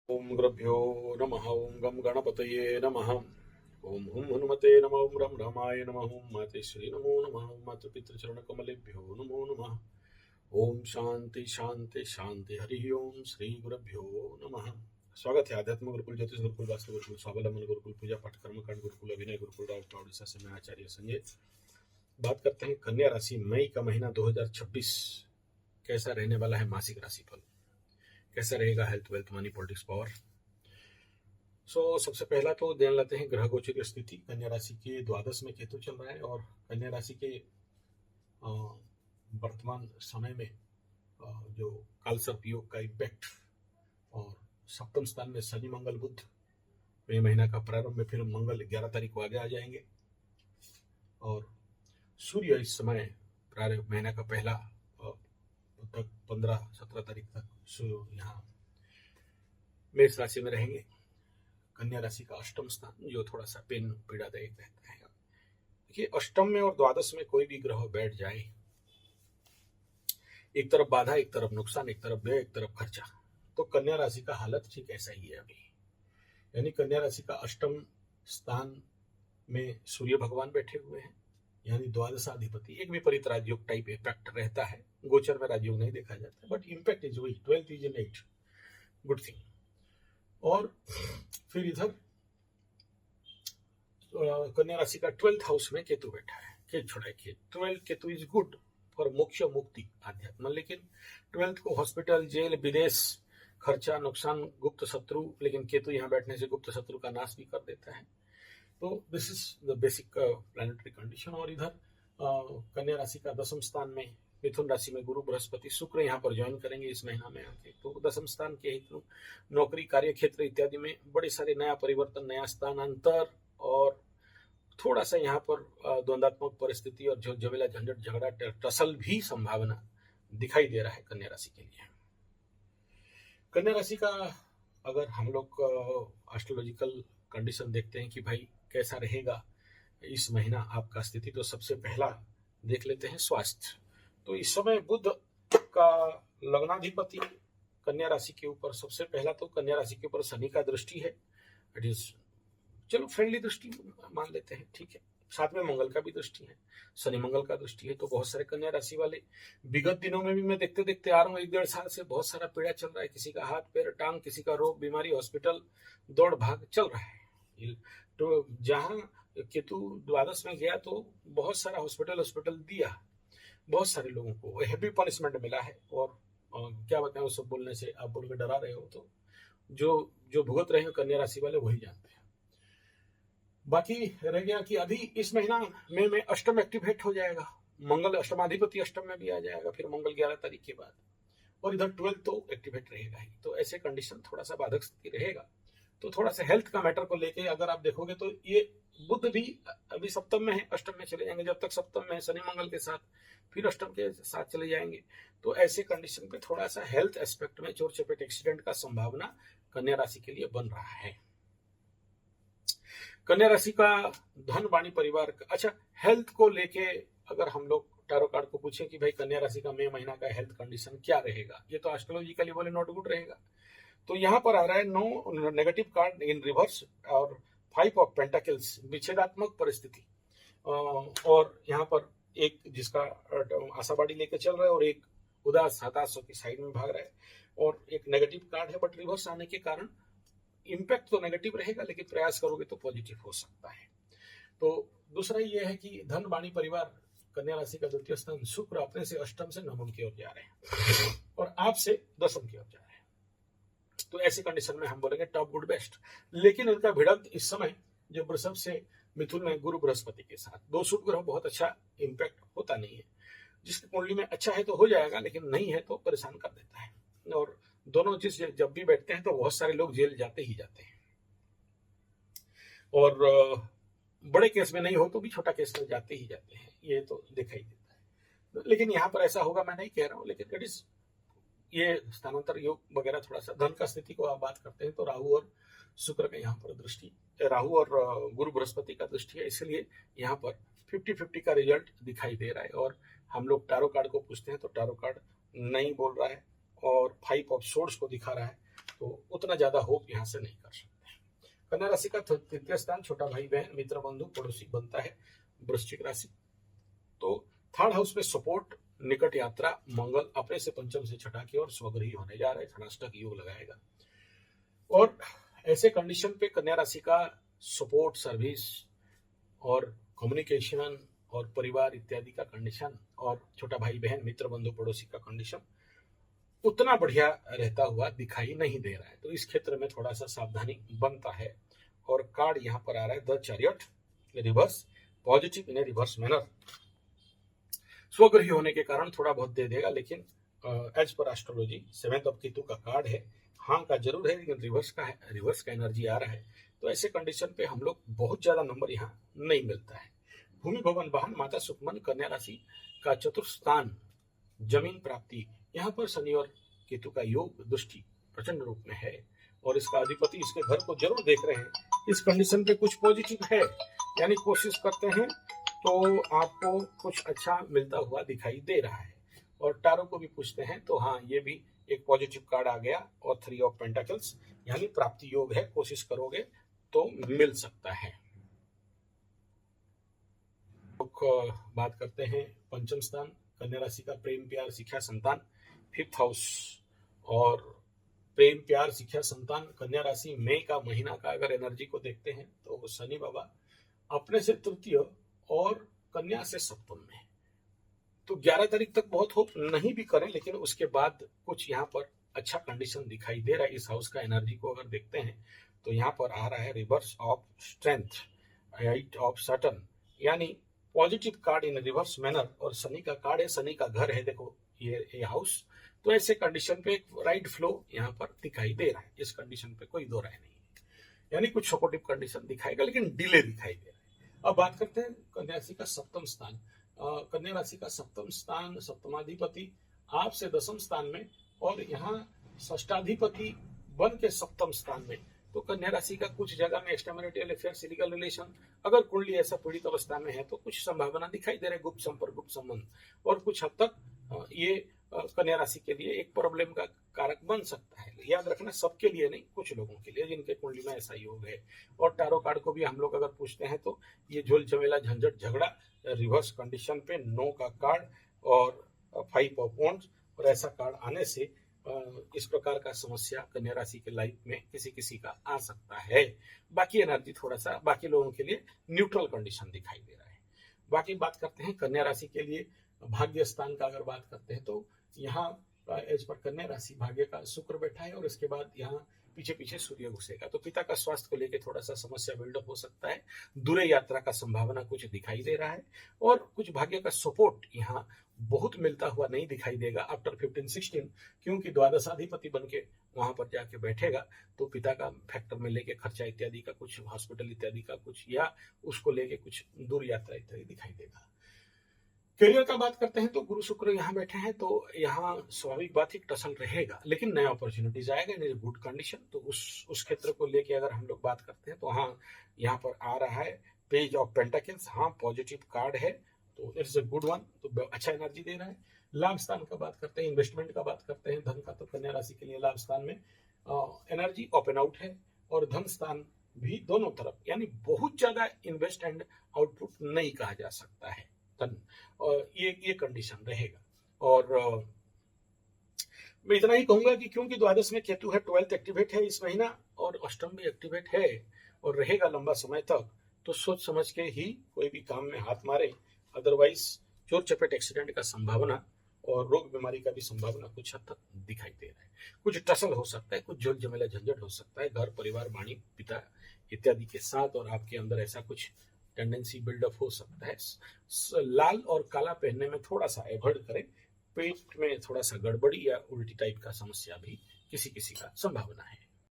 ओम गुरुभ्यो नमः। ओम गम गणपतये नमः। ओम हुम हनुमते नमः। ओम रम रमाय नमः। ओम मातेश्वरी नमो नमः। ओम मातृपितृचरण कमलेभ्यो नमो नमः। ओम शांति शांति शांति। हरि ओम श्री गुरुभ्यो नमः। स्वागत है आध्यात्म गुरुकुल, ज्योतिष गुरुकुल, वास्तु गुरुकुल, स्वावलंबन गुरुकुल, पूजा पाठ कर्मकांड गुरुकुल, अभिनय गुरुकुल, राउत उड़ीसा से मैं आचार्य संजय। बात करते हैं कन्या राशि। मई का महीना 2026 कैसा रहने वाला है। मासिक राशिफल कैसा रहेगा। Health, wealth, money, politics, power. सबसे पहला तो ध्यान लेते हैं ग्रह गोचर की स्थिति। कन्या राशि के द्वादश में केतु चल रहा है और कन्या राशि के वर्तमान समय में जो कालसर्प योग का इम्पैक्ट, और सप्तम स्थान में शनि मंगल बुध। मई महीना का प्रारंभ में फिर मंगल 11 तारीख को आगे आ जाएंगे और सूर्य इस समय प्रारंभ महीना का पहला तक 15-17 तारीख तक यहाँ मेष राशि में रहेंगे। कन्या राशि का अष्टम स्थान जो थोड़ा सा पेन पीड़ादायक रहता है। देखिए, अष्टम में और द्वादश में कोई भी ग्रह बैठ जाए, एक तरफ बाधा, एक तरफ नुकसान, एक तरफ व्यय, एक तरफ खर्चा, तो कन्या राशि का हालत ठीक ऐसा ही है अभी। यानी कन्या राशि का अष्टम स्थान में सूर्य भगवान बैठे हुए हैं, यानी द्वादशाधिपति। एक विपरीत राजयोग टाइप इफेक्ट रहता है। गोचर में राजयोग नहीं देखा जाता, but impact is weak. 12th is in 8, good thing. और फिर इधर कन्या राशि का 12th हाउस में केतु बैठा है। केतु छोड़ा है। 12 केतु इज गुड फॉर मोक्ष, मुक्ति, आध्यात्म। लेकिन 12th को हॉस्पिटल, जेल, विदेश, खर्चा, नुकसान, गुप्त शत्रु। लेकिन केतु यहाँ बैठने से गुप्त शत्रु का नाश भी कर देता है। तो this is the basic planetary condition. और इधर कन्या राशि का दसम स्थान में, मिथुन राशि में गुरु बृहस्पति शुक्र यहाँ पर ज्वाइन करेंगे इस महीना में आके। तो दसम स्थान के हेतु नौकरी, कार्य क्षेत्र इत्यादि में बड़े सारे नया परिवर्तन, नया स्थानांतर और थोड़ा सा यहाँ पर द्वंद्वात्मक परिस्थिति और जो झमेला, झंझट, झगड़ा, टसल भी संभावना दिखाई दे रहा है कन्या राशि के लिए। कन्या राशि का अगर हम लोग एस्ट्रोलॉजिकल कंडीशन देखते हैं कि भाई कैसा रहेगा इस महीना आपका स्थिति, तो सबसे पहला देख लेते हैं स्वास्थ्य। तो इस समय बुध का लग्नाधिपति कन्या राशि के ऊपर, सबसे पहला तो कन्या राशि के ऊपर शनि का दृष्टि है। इट इज, चलो फ्रेंडली दृष्टि मान लेते हैं, ठीक है। साथ में मंगल का भी दृष्टि है, शनि मंगल का दृष्टि है। तो बहुत सारे कन्या राशि वाले विगत दिनों में भी मैं देखते देखते आ रहा हूँ, 1-1.5 साल से बहुत सारा पीड़ा चल रहा है। किसी का हाथ पैर टांग, किसी का रोग बीमारी, हॉस्पिटल दौड़ भाग चल रहा है। तो जहां केतु द्वादश में गया तो बहुत सारा हॉस्पिटल दिया, बहुत सारे लोगों को हैवी पनिशमेंट मिला है। और क्या बताएं, वो सब बोलने से आप बोल के डरा रहे हो, तो जो जो भुगत रहे हो कन्या राशि वाले वही जानते हैं। बाकी रह गया कि अभी इस महीना में अष्टम एक्टिवेट हो जाएगा। मंगल अष्टमाधिपति अष्टम में भी आ जाएगा फिर मंगल 11 तारीख के बाद। और इधर 12 तो एक्टिवेट रहेगा ही। तो ऐसे कंडीशन थोड़ा सा बाधक स्थिति रहेगा। तो थोड़ा सा हेल्थ का मैटर को लेके अगर आप देखोगे तो ये बुध भी अभी सप्तम में है, अष्टम में चले जाएंगे। जब तक सप्तम में शनि मंगल के साथ, फिर अष्टम के साथ चले जाएंगे। तो ऐसे कंडीशन पे थोड़ा सा हेल्थ एस्पेक्ट में चोट चपेट एक्सीडेंट का संभावना कन्या राशि के लिए बन रहा है। कन्या राशि का धन वाणी परिवार का, अच्छा, हेल्थ को लेके अगर हम लोग टैरो कार्ड को पूछें कि भाई कन्या राशि का मई महीना का हेल्थ कंडीशन क्या रहेगा, ये तो एस्ट्रोलॉजिकली बोले नॉट गुड रहेगा। तो यहाँ पर आ रहा है नो नेगेटिव कार्ड इन रिवर्स और 5 ऑफ पेंटाकल्स, विच्छेदात्मक परिस्थिति। और यहाँ पर एक जिसका आशावादी लेके चल रहा है और एक उदास हताश की साइड में भाग रहा है। और एक नेगेटिव कार्ड है, बट रिवर्स आने के कारण इम्पैक्ट तो नेगेटिव रहेगा, लेकिन प्रयास करोगे तो पॉजिटिव हो सकता है। तो दूसरा ये है कि धन वाणी परिवार, कन्या राशि का द्वितीय स्थान शुक्र अपने से अष्टम से नवम की ओर जा रहे हैं और आपसे दसम की ओर जा रहे हैं। तो ऐसी कंडीशन में हम बोलेंगे टॉप गुड बेस्ट। लेकिन उनका भिड़ंत इस समय जो वृषभ से मिथुन में गुरु बृहस्पति के साथ, दो शुभ ग्रह, बहुत अच्छा इम्पैक्ट होता नहीं है। जिसकी कुंडली में अच्छा है तो हो जाएगा, लेकिन नहीं है तो परेशान कर देता है। और दोनों चीज जब भी बैठते हैं तो बहुत सारे लोग जेल जाते ही जाते हैं। और बड़े केस में नहीं हो तो भी छोटा केस में जाते ही जाते हैं, ये तो दिखाई देता है। लेकिन यहाँ पर ऐसा होगा मैं नहीं कह रहा हूँ, लेकिन इट इज, ये स्थानांतर योग वगैरह थोड़ा सा। धन का स्थिति को आप बात करते हैं तो राहु और शुक्र का यहाँ पर दृष्टि, राहु और गुरु बृहस्पति का दृष्टि है, इसलिए यहाँ पर 50-50 का रिजल्ट दिखाई दे रहा है। और हम लोग टैरो कार्ड को पूछते हैं तो टैरो कार्ड नहीं बोल रहा है और 5 ऑफ सोर्ड्स को दिखा रहा है। तो उतना ज्यादा होप यहाँ से नहीं कर सकते। कन्या राशि का तृतीय स्थान छोटा भाई बहन मित्र बंधु पड़ोसी बनता है वृश्चिक राशि। तो थर्ड हाउस में सपोर्ट, निकट यात्रा, मंगल अपने से पंचम से छठा की ओर स्वगृही होने जा रहे हैं, षडाष्टक योग लगाएगा। और ऐसे कंडीशन पे कन्या राशि का सपोर्ट, सर्विस और कम्युनिकेशन और परिवार इत्यादि का कंडीशन और छोटा भाई बहन मित्र बंधु पड़ोसी का कंडीशन उतना बढ़िया रहता हुआ दिखाई नहीं दे रहा है। तो इस क्षेत्र में थोड़ा सा सावधानी बनता है। और कार्ड यहाँ पर आ रहा है the chariot reverse, positive in a reverse manner. स्वगृही होने के कारण थोड़ा बहुत दे देगा, लेकिन as per astrology 7th of Ketu का कार्ड है, हाँ का जरूर है, लेकिन रिवर्स का है, रिवर्स का एनर्जी आ रहा है। तो ऐसे कंडीशन पे हम लोग बहुत ज्यादा नंबर यहाँ नहीं मिलता है। भूमि भवन वाहन माता सुखमन कन्या राशि का चतुर्थ स्थान, जमीन प्राप्ति, यहाँ पर शनि और केतु का योग दृष्टि प्रचंड रूप में है और इसका अधिपति इसके घर को जरूर देख रहे हैं। इस कंडीशन पे कुछ पॉजिटिव है, यानी कोशिश करते हैं तो आपको कुछ अच्छा मिलता हुआ दिखाई दे रहा है। और टारो को भी पूछते हैं तो हाँ, ये भी एक पॉजिटिव कार्ड आ गया। और 3 ऑफ पेंटाकल्स यानी प्राप्ति योग है, कोशिश करोगे तो मिल सकता है। बात करते हैं पंचम स्थान कन्या राशि का, प्रेम प्यार शिक्षा संतान, 5th हाउस। और प्रेम प्यार शिक्षा संतान कन्या राशि मई का महीना का अगर एनर्जी को देखते हैं तो शनि बाबा अपने से तृतीय और कन्या से सप्तम में, तो 11 तारीख तक बहुत होप नहीं भी करें, लेकिन उसके बाद कुछ यहाँ पर अच्छा कंडीशन दिखाई दे रहा है। इस हाउस का एनर्जी को अगर देखते हैं तो यहाँ पर आ रहा है reverse of strength, 8 of Saturn, यानी पॉजिटिव कार्ड इन रिवर्स मैनर। और शनि का कार्ड है, शनि का घर है, देखो ये हाउस। तो ऐसे कंडीशन पे एक राइट फ्लो यहाँ पर दिखाई दे रहा है। इस कंडीशन पे कोई दो राय नहीं है, यानी कुछ सपोर्टिव कंडीशन दिखाएगा, लेकिन डिले दिखाई दे रहा है। अब बात करते हैं कन्या राशि का सप्तम स्थान। कन्या राशि का सप्तम स्थान, सप्तमाधिपति आपसे 10वें स्थान में और यहाँ षष्ठाधिपति बन के 7वें स्थान में। तो कन्या राशि का कुछ जगह में एक्स्ट्रामैरिटल अफेयर, इलीगल रिलेशन, अगर कुंडली ऐसा पीड़ित अवस्था में है तो कुछ संभावना दिखाई दे रही है, गुप्त संपर्क, गुप्त संबंध। और कुछ हद तक ये कन्या राशि के लिए एक प्रॉब्लम का कारक बन सकता है। याद रखना, सबके लिए नहीं, कुछ लोगों के लिए जिनके कुंडली में ऐसा योग है। और टारो कार्ड को भी हम लोग अगर पूछते हैं तो ये झोल झमेला झंझट झगड़ा रिवर्स कंडीशन पे 9 का कार्ड और 5 ऑफ वॉन्ड्स, और ऐसा कार्ड आने से इस प्रकार का समस्या कन्या राशि के लाइफ में किसी किसी का आ सकता है। बाकी एनर्जी थोड़ा सा बाकी लोगों के लिए न्यूट्रल कंडीशन दिखाई दे रहा है। बाकी बात करते हैं कन्या राशि के लिए भाग्य स्थान का अगर बात करते हैं तो यहाँ एज पर कन्या राशि भाग्य का शुक्र बैठा है और इसके बाद यहाँ पीछे पीछे सूर्य घुसेगा। तो पिता का स्वास्थ्य को लेकर थोड़ा सा समस्या बिल्डअप हो सकता है। दूर यात्रा का संभावना कुछ दिखाई दे रहा है और कुछ भाग्य का सपोर्ट यहाँ बहुत मिलता हुआ नहीं दिखाई देगा आफ्टर 15-16, क्योंकि द्वादशाधिपति बन के वहां पर जाके बैठेगा। तो पिता का फैक्टर में लेके खर्चा इत्यादि का कुछ, हॉस्पिटल इत्यादि का कुछ, या उसको लेके कुछ दूर यात्रा इत्यादि दिखाई देगा। करियर का बात करते हैं तो गुरु शुक्र यहाँ बैठे हैं, तो यहाँ स्वाभाविक बात ही टसल रहेगा, लेकिन नया अपॉर्चुनिटीज आएगा इन गुड कंडीशन। तो उस क्षेत्र को लेके अगर हम लोग बात करते हैं तो हाँ, यहाँ पर आ रहा है पेज ऑफ पेंटाकल्स, हाँ पॉजिटिव कार्ड है, तो इट्स अ गुड वन, तो अच्छा एनर्जी दे रहा है। लाभ स्थान का बात करते हैं, इन्वेस्टमेंट का बात करते हैं, धन का, तो कन्या राशि के लिए लाभ स्थान में एनर्जी अप एंड आउट है और धन स्थान भी दोनों तरफ, यानी बहुत ज्यादा इन्वेस्ट एंड आउटपुट नहीं कहा जा सकता है धन, और ये कंडीशन रहेगा। और मैं इतना ही कहूंगा कि क्योंकि द्वादश में केतु है, 12th एक्टिवेट है इस महीना और अष्टम भी एक्टिवेट है और रहेगा लंबा समय तक, तो सोच समझ के ही कोई भी काम में हाथ मारे, अदरवाइज चोर चपेट एक्सीडेंट का संभावना और रोग बीमारी का भी संभावना कुछ हद तक दिखाई दे रहा है। कुछ टसल हो सकता है, कुछ झोल झमेला झंझट हो सकता है घर परिवार, वाणी, पिता इत्यादि के साथ, और आपके अंदर ऐसा कुछ टेंडेंसी बिल्डअप हो सकता है। लाल और काला पहनने में थोड़ा सा अवॉइड करें। पेट में थोड़ा सा गड़बड़ी या उल्टी टाइप का समस्या भी किसी किसी का संभावना है।